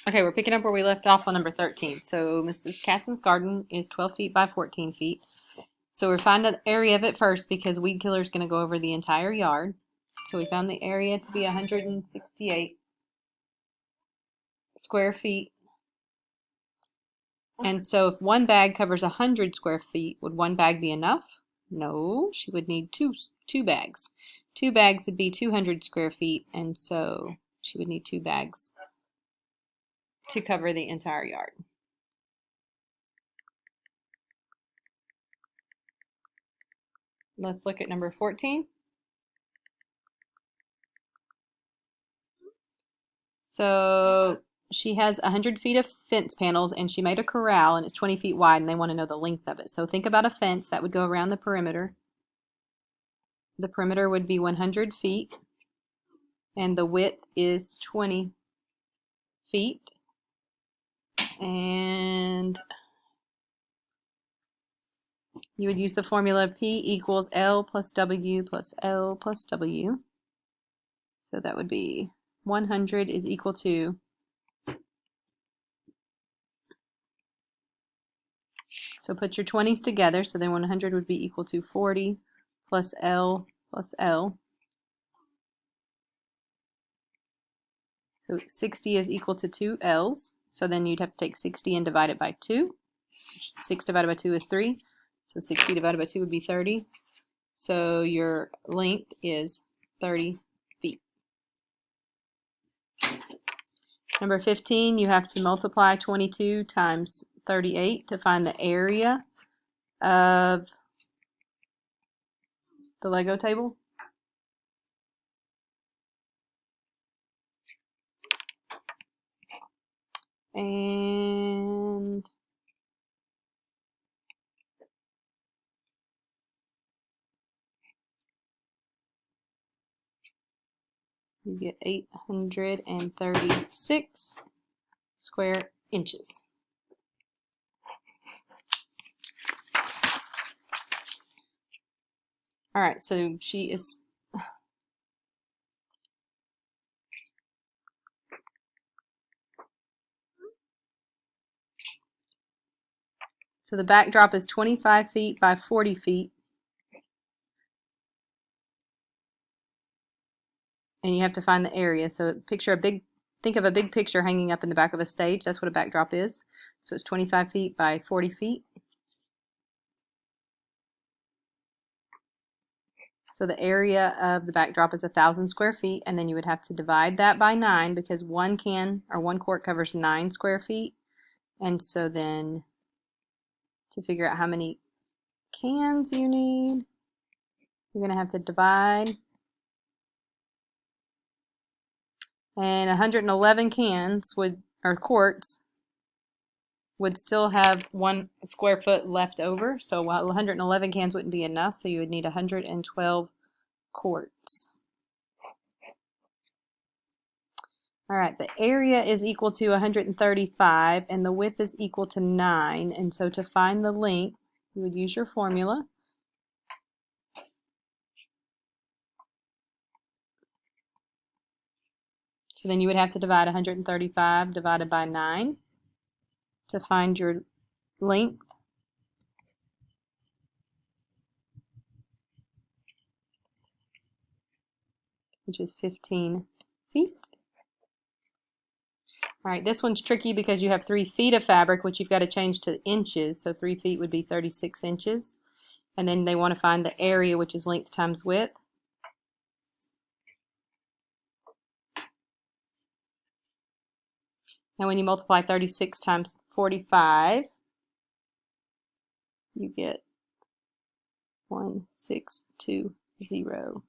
Okay, we're picking up where we left off on number 13. So Mrs. Cassin's garden is 12 feet by 14 feet. So we find the area of it first because weed killer is going to go over the entire yard. So we found the area to be 168 square feet. And so if one bag covers 100 square feet, would one bag be enough? No, she would need two bags. Two bags would be 200 square feet, and so she would need two bags to cover the entire yard. Let's look at number 14. So she has 100 feet of fence panels and she made a corral and it's 20 feet wide and they want to know the length of it. So think about a fence that would go around the perimeter. The perimeter would be 100 feet and the width is 20 feet. And you would use the formula P equals L plus W plus L plus W. So that would be 100 is equal to, so put your 20s together, so then 100 would be equal to 40 plus L plus L. So 60 is equal to 2 L's. So then you'd have to take 60 and divide it by 2. 6 divided by 2 is 3. So 60 divided by 2 would be 30. So your length is 30 feet. Number 15, you have to multiply 22 times 38 to find the area of the Lego table. And you get 836 square inches. All right, so she is so the backdrop is 25 feet by 40 feet. And you have to find the area. So think of a big picture hanging up in the back of a stage. That's what a backdrop is. So it's 25 feet by 40 feet. So the area of the backdrop is 1,000 square feet, and then you would have to divide that by 9 because one quart covers 9 square feet. And so then to figure out how many cans you need, you're going to have to divide. And 111 cans or quarts would still have 1 square foot left over. So while 111 cans wouldn't be enough, so you would need 112 quarts. All right, the area is equal to 135 and the width is equal to 9. And so to find the length, you would use your formula. So then you would have to divide 135 divided by 9 to find your length. Which is 15 feet. All right, this one's tricky because you have 3 feet of fabric, which you've got to change to inches. So 3 feet would be 36 inches. And then they want to find the area, which is length times width. Now when you multiply 36 times 45, you get 1620.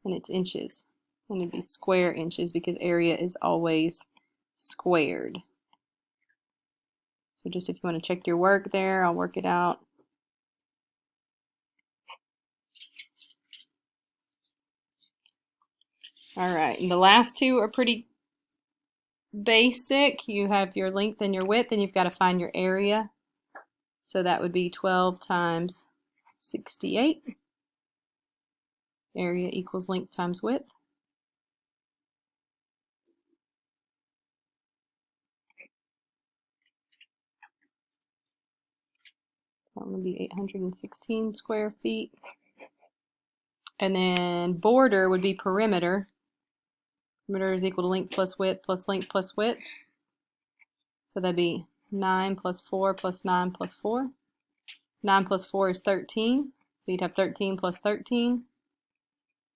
And it's inches. And it'd be square inches because area is always squared. So just if you want to check your work there, I'll work it out. All right, and the last two are pretty basic. You have your length and your width, and you've got to find your area. So that would be 12 times 68. Area equals length times width. That one would be 816 square feet. And then border would be perimeter. Perimeter is equal to length plus width plus length plus width. So that'd be 9 plus 4 plus 9 plus 4. 9 plus 4 is 13. So you'd have 13 plus 13,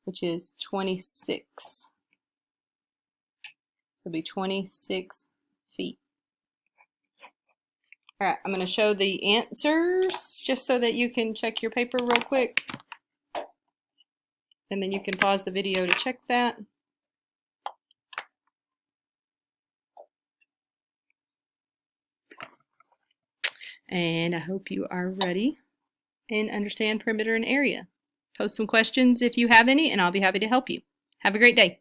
which is 26. So it'd be 26 feet. All right, I'm going to show the answers just so that you can check your paper real quick. And then you can pause the video to check that. And I hope you are ready and understand perimeter and area. Post some questions if you have any, and I'll be happy to help you. Have a great day.